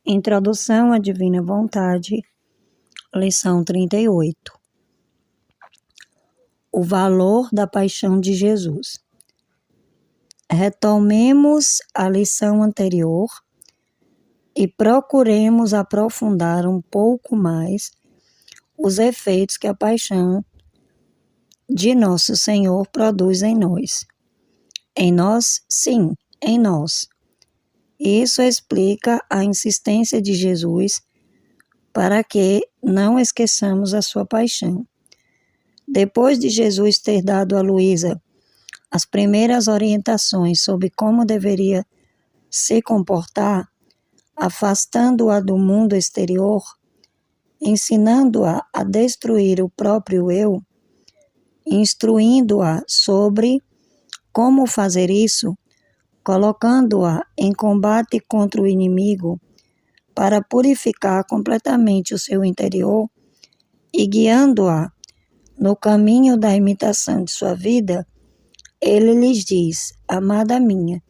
Introdução à Divina Vontade, lição 38. O valor da paixão de Jesus. Retomemos a lição anterior e procuremos aprofundar um pouco mais os efeitos que a paixão de Nosso Senhor produz em nós. Em nós, sim, em nós. Isso explica a insistência de Jesus para que não esqueçamos a sua paixão. Depois de Jesus ter dado a Luísa as primeiras orientações sobre como deveria se comportar, afastando-a do mundo exterior, ensinando-a a destruir o próprio eu, instruindo-a sobre como fazer isso, colocando-a em combate contra o inimigo para purificar completamente o seu interior e guiando-a no caminho da imitação de sua vida, ele lhes diz: amada minha,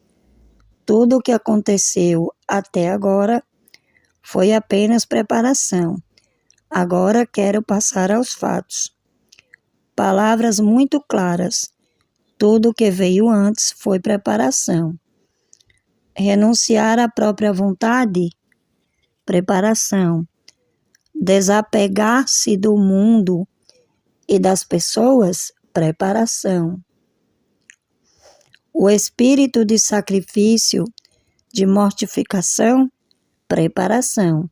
tudo o que aconteceu até agora foi apenas preparação. Agora quero passar aos fatos. Palavras muito claras. Tudo o que veio antes foi preparação. Renunciar à própria vontade, preparação. Desapegar-se do mundo e das pessoas, preparação. O espírito de sacrifício, de mortificação, preparação.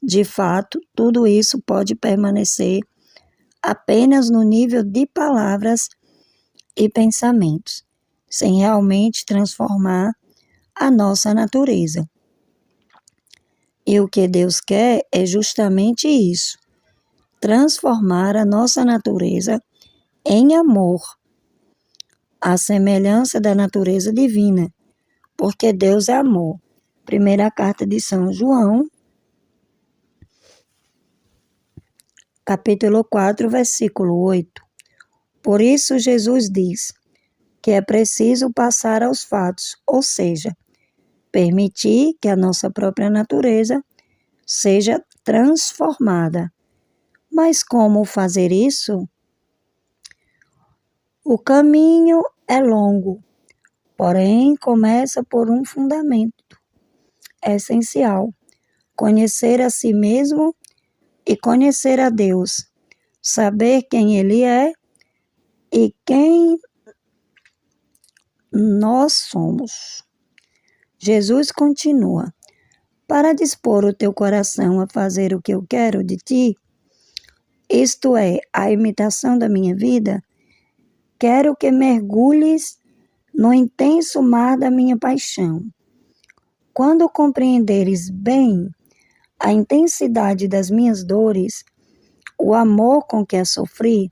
De fato, tudo isso pode permanecer apenas no nível de palavras e pensamentos, sem realmente transformar a nossa natureza. E o que Deus quer é justamente isso, transformar a nossa natureza em amor, à semelhança da natureza divina, porque Deus é amor. Primeira carta de São João, capítulo 4, versículo 8. Por isso Jesus diz que é preciso passar aos fatos, ou seja, permitir que a nossa própria natureza seja transformada. Mas como fazer isso? O caminho é longo, porém começa por um fundamento essencial: conhecer a si mesmo e conhecer a Deus, saber quem Ele é e quem nós somos. Jesus continua: para dispor o teu coração a fazer o que eu quero de ti, isto é, a imitação da minha vida, quero que mergulhes no intenso mar da minha paixão. Quando compreenderes bem a intensidade das minhas dores, o amor com que a sofri,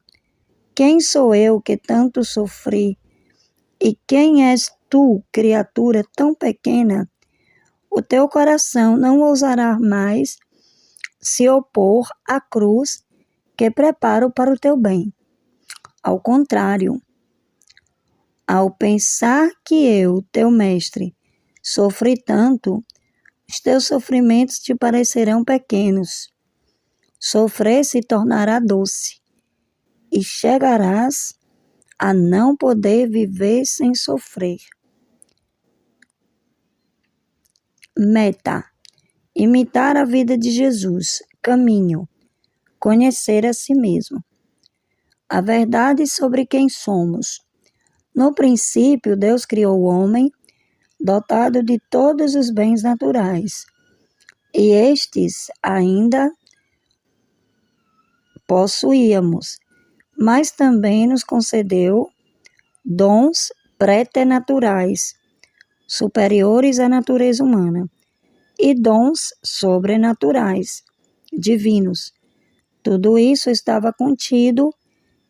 quem sou eu que tanto sofri e quem és tu, criatura tão pequena, o teu coração não ousará mais se opor à cruz que preparo para o teu bem. Ao contrário, ao pensar que eu, teu mestre, sofri tanto, os teus sofrimentos te parecerão pequenos. Sofrer se tornará doce e chegarás a não poder viver sem sofrer. Meta: imitar a vida de Jesus. Caminho: conhecer a si mesmo. A verdade sobre quem somos. No princípio, Deus criou o homem dotado de todos os bens naturais, e estes ainda possuíamos, mas também nos concedeu dons preternaturais, superiores à natureza humana, e dons sobrenaturais, divinos. Tudo isso estava contido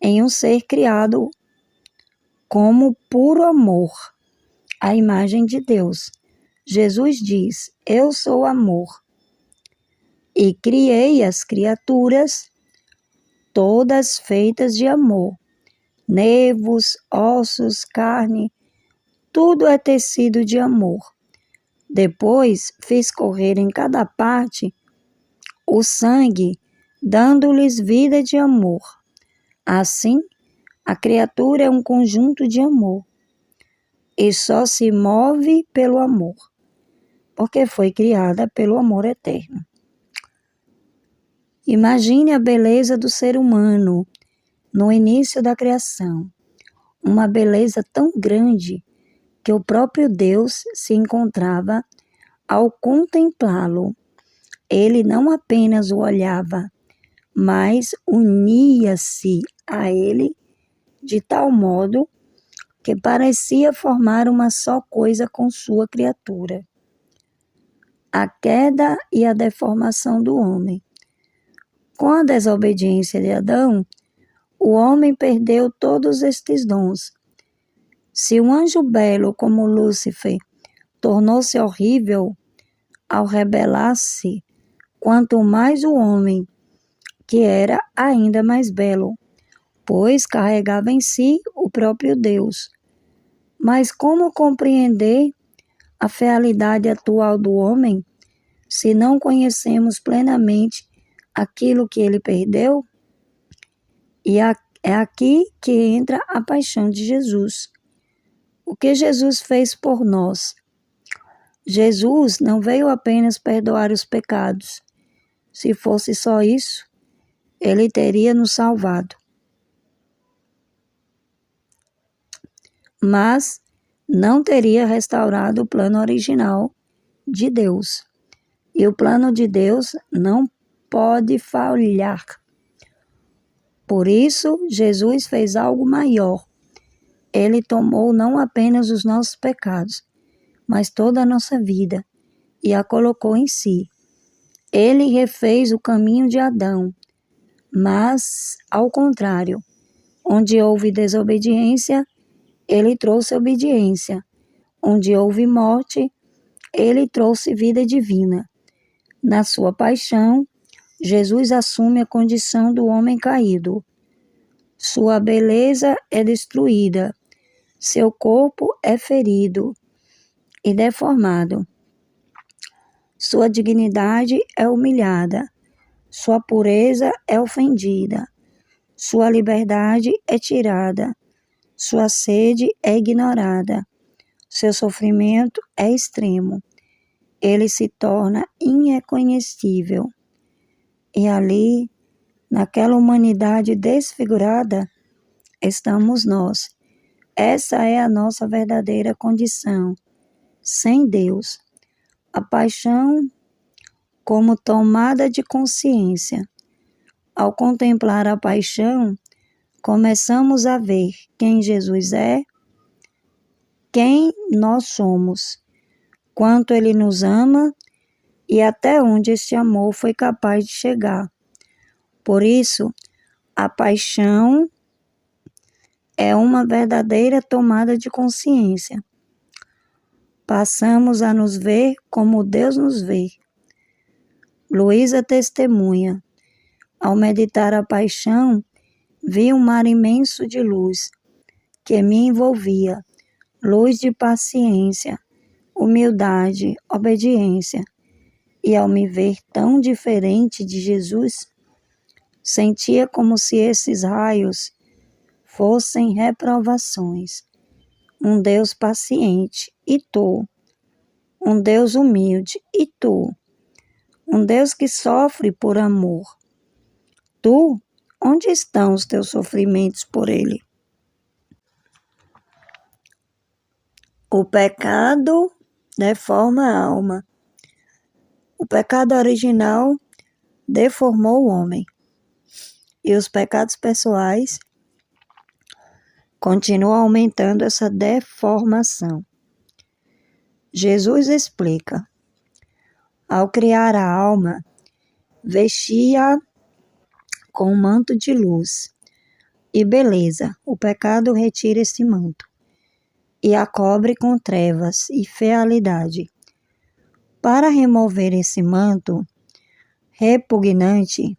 em um ser criado como puro amor, a imagem de Deus. Jesus diz: eu sou amor, e criei as criaturas todas feitas de amor. Nervos, ossos, carne, tudo é tecido de amor. Depois fez correr em cada parte o sangue, dando-lhes vida de amor. Assim, a criatura é um conjunto de amor e só se move pelo amor, porque foi criada pelo amor eterno. Imagine a beleza do ser humano no início da criação, uma beleza tão grande que o próprio Deus se encontrava ao contemplá-lo. Ele não apenas o olhava, mas unia-se a ele de tal modo que parecia formar uma só coisa com sua criatura. A queda e a deformação do homem. Com a desobediência de Adão, o homem perdeu todos estes dons. Se um anjo belo como Lúcifer tornou-se horrível ao rebelar-se, quanto mais o homem, que era ainda mais belo, pois carregava em si o próprio Deus. Mas como compreender a fealidade atual do homem se não conhecemos plenamente aquilo que ele perdeu? E é aqui que entra a paixão de Jesus. O que Jesus fez por nós? Jesus não veio apenas perdoar os pecados. Se fosse só isso, ele teria nos salvado. Mas não teria restaurado o plano original de Deus. E o plano de Deus não pode falhar. Por isso, Jesus fez algo maior. Ele tomou não apenas os nossos pecados, mas toda a nossa vida e a colocou em si. Ele refez o caminho de Adão, mas, ao contrário, onde houve desobediência, ele trouxe obediência. Onde houve morte, ele trouxe vida divina. Na sua paixão, Jesus assume a condição do homem caído. Sua beleza é destruída, seu corpo é ferido e deformado. Sua dignidade é humilhada, sua pureza é ofendida, sua liberdade é tirada, sua sede é ignorada, seu sofrimento é extremo. Ele se torna irreconhecível. E ali, naquela humanidade desfigurada, estamos nós. Essa é a nossa verdadeira condição, sem Deus. A paixão como tomada de consciência. Ao contemplar a paixão, começamos a ver quem Jesus é, quem nós somos, quanto Ele nos ama e até onde este amor foi capaz de chegar. Por isso, a paixão é uma verdadeira tomada de consciência. Passamos a nos ver como Deus nos vê. Luísa testemunha. Ao meditar a paixão, vi um mar imenso de luz que me envolvia, luz de paciência, humildade, obediência. E ao me ver tão diferente de Jesus, sentia como se esses raios fossem reprovações. Um Deus paciente, e tu? Um Deus humilde, e tu? Um Deus que sofre por amor. Tu, onde estão os teus sofrimentos por Ele? O pecado deforma a alma. O pecado original deformou o homem. E os pecados pessoais continuam aumentando essa deformação. Jesus explica. Ao criar a alma, vestia-a com um manto de luz e beleza. O pecado retira esse manto e a cobre com trevas e fealidade. Para remover esse manto repugnante,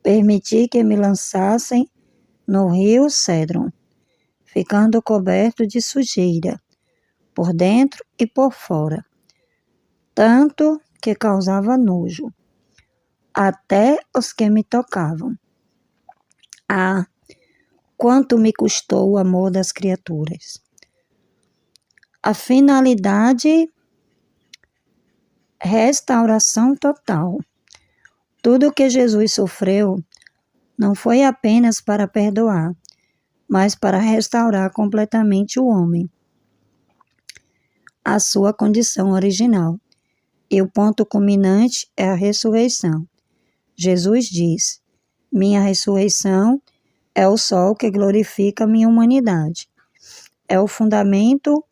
permiti que me lançassem no rio Cédron, ficando coberto de sujeira, por dentro e por fora. tanto que causava nojo, até os que me tocavam. Ah, quanto me custou o amor das criaturas! A finalidade, restauração total. Tudo que Jesus sofreu não foi apenas para perdoar, mas para restaurar completamente o homem à sua condição original. E o ponto culminante é a ressurreição. Jesus diz: minha ressurreição é o sol que glorifica a minha humanidade. É o fundamento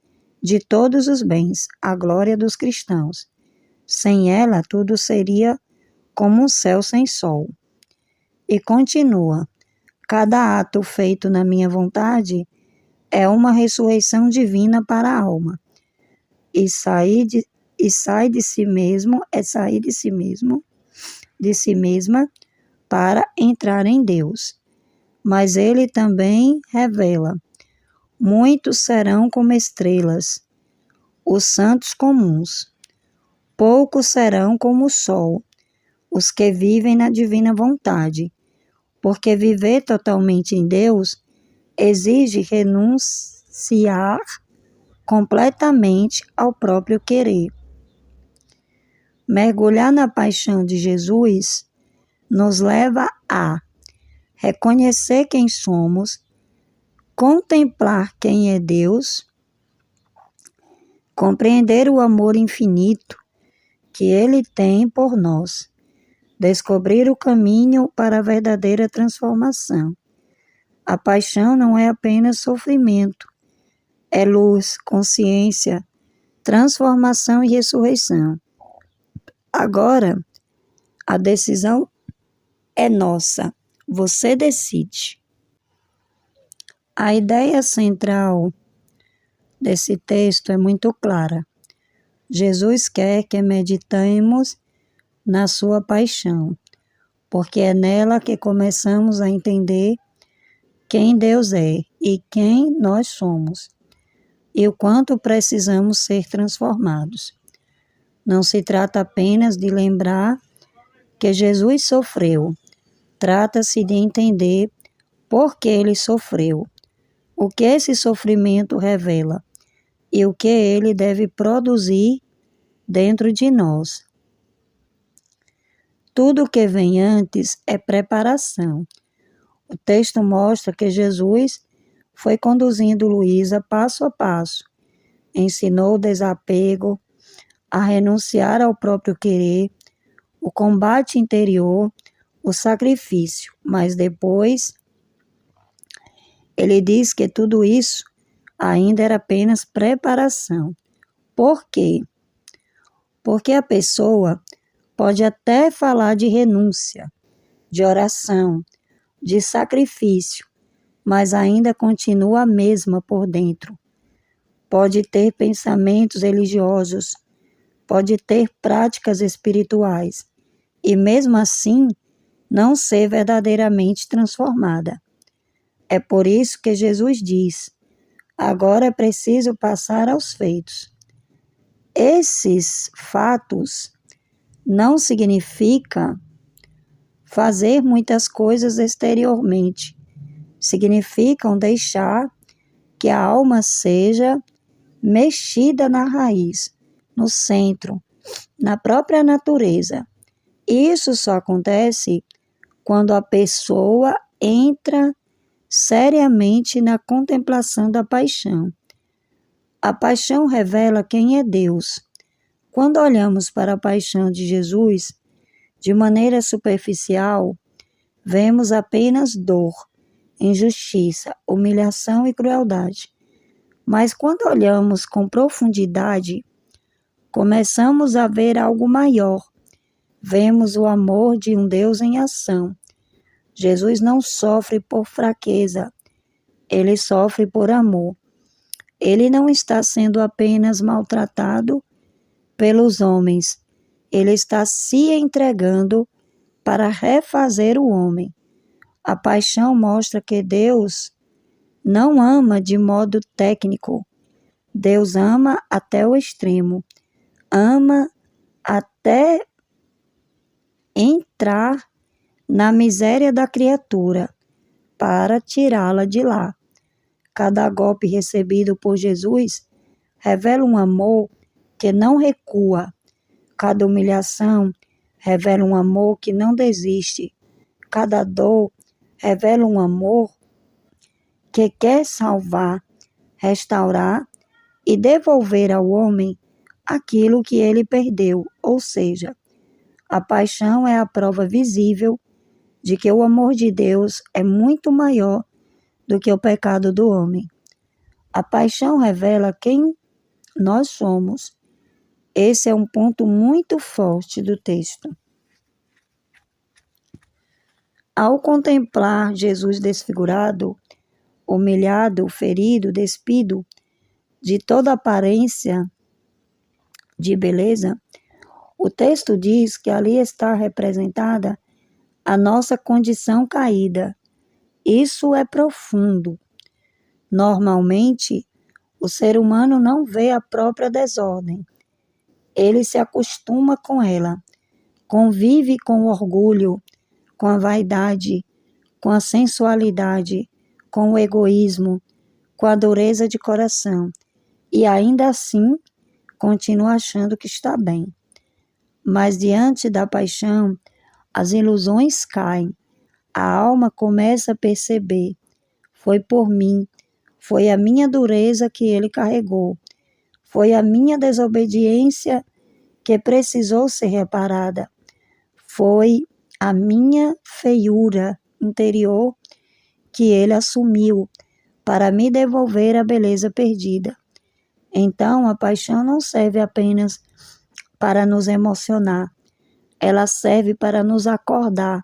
de todos os bens, a glória dos cristãos. Sem ela, tudo seria como um céu sem sol. E continua: cada ato feito na minha vontade é uma ressurreição divina para a alma. E sai de si mesmo, é sair de si mesmo, de si mesma, para entrar em Deus. Mas ele também revela: muitos serão como estrelas, os santos comuns. Poucos serão como o sol, os que vivem na divina vontade, porque viver totalmente em Deus exige renunciar completamente ao próprio querer. Mergulhar na paixão de Jesus nos leva a reconhecer quem somos, contemplar quem é Deus, compreender o amor infinito que Ele tem por nós, descobrir o caminho para a verdadeira transformação. A paixão não é apenas sofrimento, é luz, consciência, transformação e ressurreição. Agora, a decisão é nossa. Você decide. A ideia central desse texto é muito clara. Jesus quer que meditemos na sua paixão, porque é nela que começamos a entender quem Deus é e quem nós somos, e o quanto precisamos ser transformados. Não se trata apenas de lembrar que Jesus sofreu, trata-se de entender por que ele sofreu, o que esse sofrimento revela e o que ele deve produzir dentro de nós. Tudo o que vem antes é preparação. O texto mostra que Jesus foi conduzindo Luísa passo a passo, ensinou o desapego, a renunciar ao próprio querer, o combate interior, o sacrifício, mas depois ele diz que tudo isso ainda era apenas preparação. Por quê? Porque a pessoa pode até falar de renúncia, de oração, de sacrifício, mas ainda continua a mesma por dentro. Pode ter pensamentos religiosos, pode ter práticas espirituais e mesmo assim não ser verdadeiramente transformada. É por isso que Jesus diz: agora é preciso passar aos feitos. Esses fatos não significa fazer muitas coisas exteriormente, significam deixar que a alma seja mexida na raiz, no centro, na própria natureza. Isso só acontece quando a pessoa entra seriamente na contemplação da paixão. A paixão revela quem é Deus. Quando olhamos para a paixão de Jesus de maneira superficial, vemos apenas dor, injustiça, humilhação e crueldade. Mas quando olhamos com profundidade, começamos a ver algo maior. Vemos o amor de um Deus em ação. Jesus não sofre por fraqueza, ele sofre por amor. Ele não está sendo apenas maltratado pelos homens, ele está se entregando para refazer o homem. A paixão mostra que Deus não ama de modo técnico. Deus ama até o extremo. Ama até entrar na miséria da criatura para tirá-la de lá. Cada golpe recebido por Jesus revela um amor que não recua. Cada humilhação revela um amor que não desiste. Cada dor revela um amor que quer salvar, restaurar e devolver ao homem aquilo que ele perdeu. Ou seja, a paixão é a prova visível de que o amor de Deus é muito maior do que o pecado do homem. A paixão revela quem nós somos. Esse é um ponto muito forte do texto. Ao contemplar Jesus desfigurado, humilhado, ferido, despido de toda aparência de beleza, o texto diz que ali está representada a nossa condição caída. Isso é profundo. Normalmente, o ser humano não vê a própria desordem. Ele se acostuma com ela, convive com o orgulho, com a vaidade, com a sensualidade, com o egoísmo, com a dureza de coração, e ainda assim continua achando que está bem. Mas diante da paixão, as ilusões caem. A alma começa a perceber: foi por mim, foi a minha dureza que ele carregou, foi a minha desobediência que precisou ser reparada, foi a minha feiura interior que ele assumiu para me devolver a beleza perdida. Então, a paixão não serve apenas para nos emocionar, ela serve para nos acordar,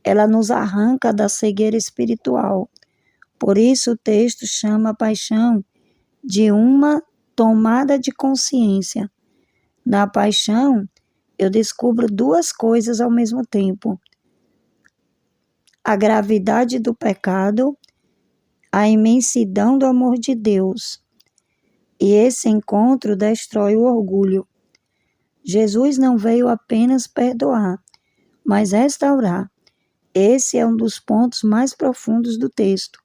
ela nos arranca da cegueira espiritual. Por isso o texto chama a paixão de uma tomada de consciência. Na paixão, eu descubro duas coisas ao mesmo tempo: a gravidade do pecado, a imensidão do amor de Deus. E esse encontro destrói o orgulho. Jesus não veio apenas perdoar, mas restaurar. Esse é um dos pontos mais profundos do texto.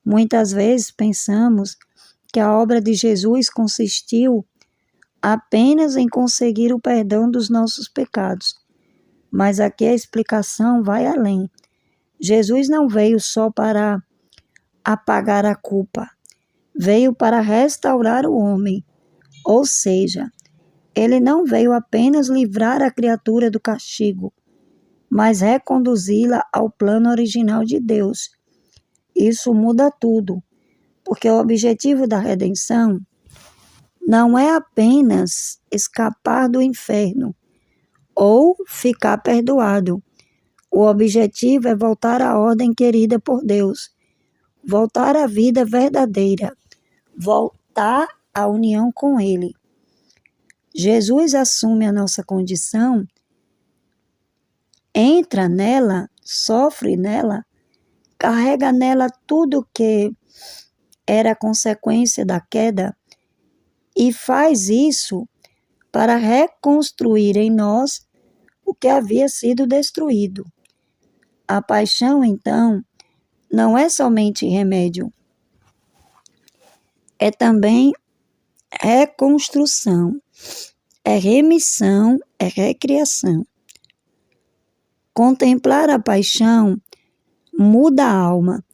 Muitas vezes pensamos que a obra de Jesus consistiu apenas em conseguir o perdão dos nossos pecados. Mas aqui a explicação vai além. Jesus não veio só para apagar a culpa, veio para restaurar o homem. Ou seja, ele não veio apenas livrar a criatura do castigo, mas reconduzi-la ao plano original de Deus. Isso muda tudo, porque o objetivo da redenção não é apenas escapar do inferno ou ficar perdoado. O objetivo é voltar à ordem querida por Deus, voltar à vida verdadeira, voltar à união com Ele. Jesus assume a nossa condição, entra nela, sofre nela, carrega nela tudo que era consequência da queda e faz isso para reconstruir em nós o que havia sido destruído. A paixão, então, não é somente remédio, é também reconstrução, é remissão, é recriação. Contemplar a paixão muda a alma.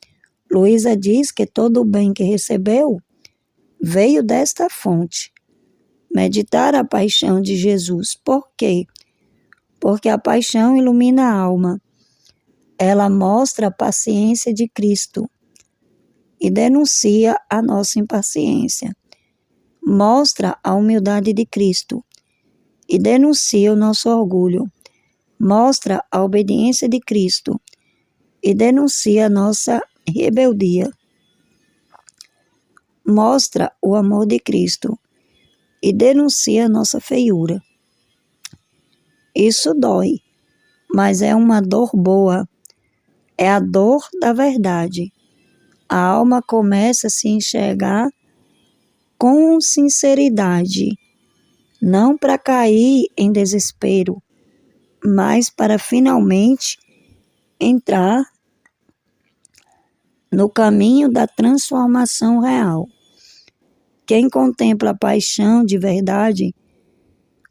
Luísa diz que todo o bem que recebeu veio desta fonte. Meditar a paixão de Jesus. Por quê? Porque a paixão ilumina a alma. Ela mostra a paciência de Cristo e denuncia a nossa impaciência. Mostra a humildade de Cristo e denuncia o nosso orgulho. Mostra a obediência de Cristo e denuncia a nossa rebeldia. Mostra o amor de Cristo e denuncia a nossa feiura. Isso dói, mas é uma dor boa. É a dor da verdade. A alma começa a se enxergar com sinceridade. não para cair em desespero, mas para finalmente entrar no caminho da transformação real. Quem contempla a paixão de verdade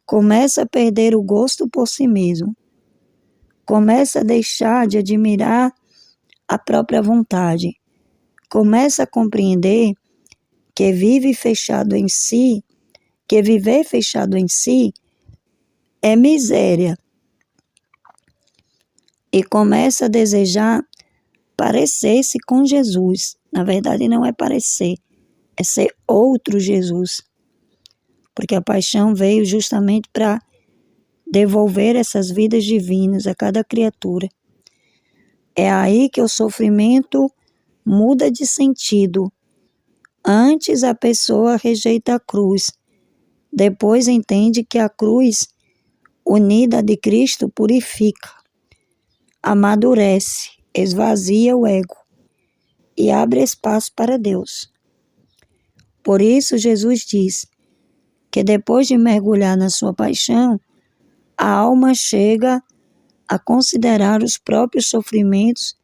começa a perder o gosto por si mesmo, começa a deixar de admirar a própria vontade, começa a compreender que viver fechado em si é miséria, e começa a desejar parecer-se com Jesus. Na verdade, não é parecer, é ser outro Jesus. Porque a paixão veio justamente para devolver essas vidas divinas a cada criatura. É aí que o sofrimento muda de sentido. Antes a pessoa rejeita a cruz, depois entende que a cruz, unida a de Cristo, purifica, amadurece, esvazia o ego e abre espaço para Deus. Por isso Jesus diz que depois de mergulhar na sua paixão, a alma chega a considerar os próprios sofrimentos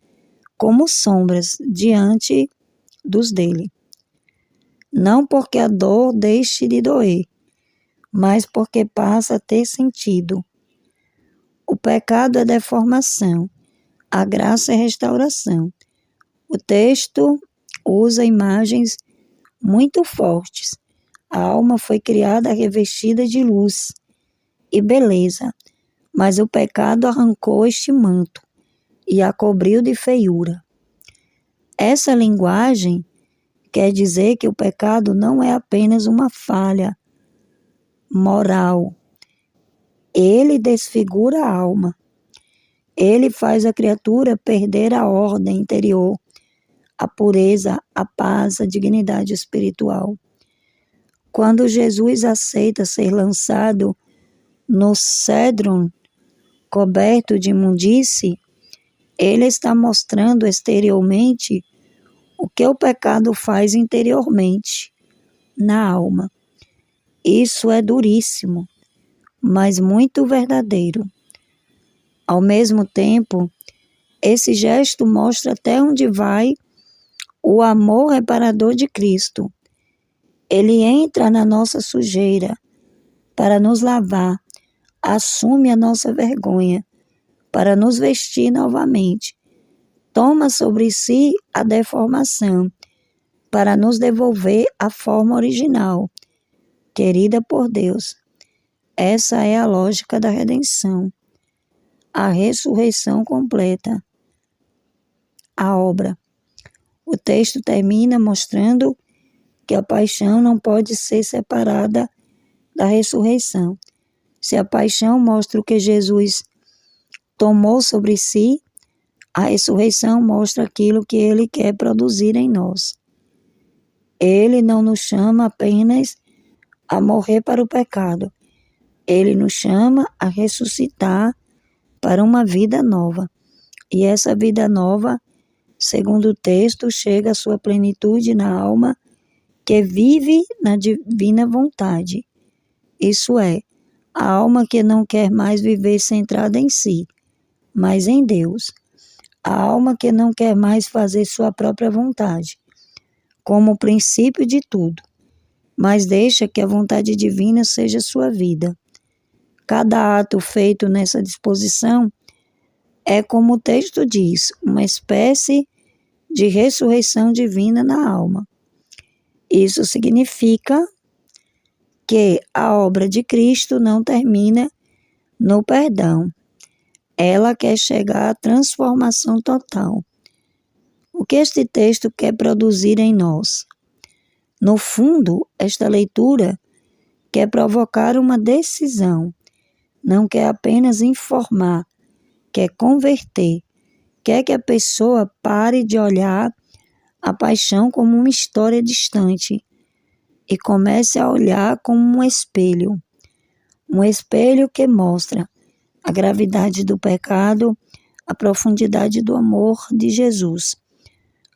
como sombras diante dos dele. Não porque a dor deixe de doer, mas porque passa a ter sentido. O pecado é deformação, a graça é restauração. O texto usa imagens muito fortes. A alma foi criada revestida de luz e beleza, mas o pecado arrancou este manto e a cobriu de feiura. Essa linguagem quer dizer que o pecado não é apenas uma falha moral. Ele desfigura a alma. Ele faz a criatura perder a ordem interior, a pureza, a paz, a dignidade espiritual. Quando Jesus aceita ser lançado no cédron coberto de imundície, ele está mostrando exteriormente o que o pecado faz interiormente, na alma. Isso é duríssimo, mas muito verdadeiro. Ao mesmo tempo, esse gesto mostra até onde vai o amor reparador de Cristo. Ele entra na nossa sujeira para nos lavar, assume a nossa vergonha para nos vestir novamente, toma sobre si a deformação para nos devolver a forma original, querida por Deus. Essa é a lógica da redenção, a ressurreição completa, a obra. O texto termina mostrando que a paixão não pode ser separada da ressurreição. Se a paixão mostra o que Jesus tomou sobre si, a ressurreição mostra aquilo que ele quer produzir em nós. Ele não nos chama apenas a morrer para o pecado. Ele nos chama a ressuscitar para uma vida nova. E essa vida nova, segundo o texto, chega à sua plenitude na alma que vive na divina vontade. Isso é, a alma que não quer mais viver centrada em si, mas em Deus. A alma que não quer mais fazer sua própria vontade, como princípio de tudo, mas deixa que a vontade divina seja sua vida. Cada ato feito nessa disposição é, como o texto diz, uma espécie de ressurreição divina na alma. Isso significa que a obra de Cristo não termina no perdão. Ela quer chegar à transformação total. O que este texto quer produzir em nós? No fundo, esta leitura quer provocar uma decisão. Não quer apenas informar, quer converter. Quer que a pessoa pare de olhar a paixão como uma história distante e comece a olhar como um espelho que mostra a gravidade do pecado, a profundidade do amor de Jesus,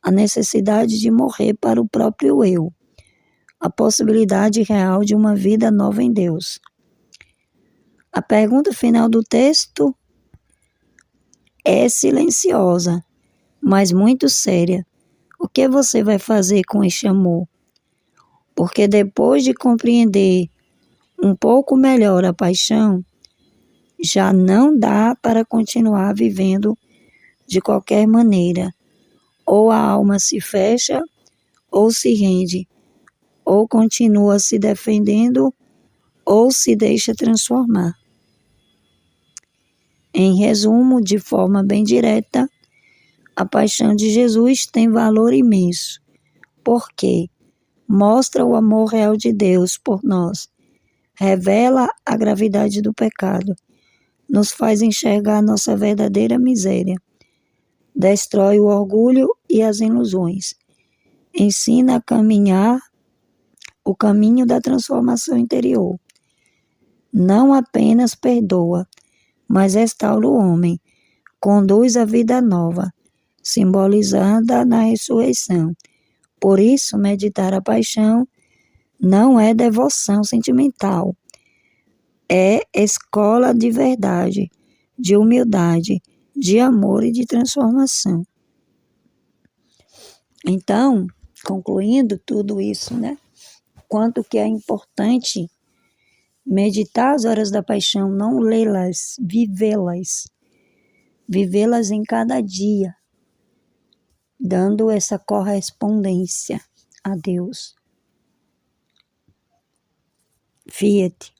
a necessidade de morrer para o próprio eu, a possibilidade real de uma vida nova em Deus. A pergunta final do texto é silenciosa, mas muito séria. O que você vai fazer com este amor? Porque depois de compreender um pouco melhor a paixão, já não dá para continuar vivendo de qualquer maneira. Ou a alma se fecha, ou se rende, ou continua se defendendo, ou se deixa transformar. Em resumo, de forma bem direta, a paixão de Jesus tem valor imenso, porque mostra o amor real de Deus por nós, revela a gravidade do pecado, nos faz enxergar nossa verdadeira miséria, destrói o orgulho e as ilusões, ensina a caminhar o caminho da transformação interior. Não apenas perdoa, mas restaura o homem, conduz a vida nova, simbolizada na ressurreição. Por isso, meditar a paixão não é devoção sentimental, é escola de verdade, de humildade, de amor e de transformação. Então, concluindo tudo isso, quanto que é importante meditar as horas da paixão, não lê-las, vivê-las em cada dia, dando essa correspondência a Deus. Fiat.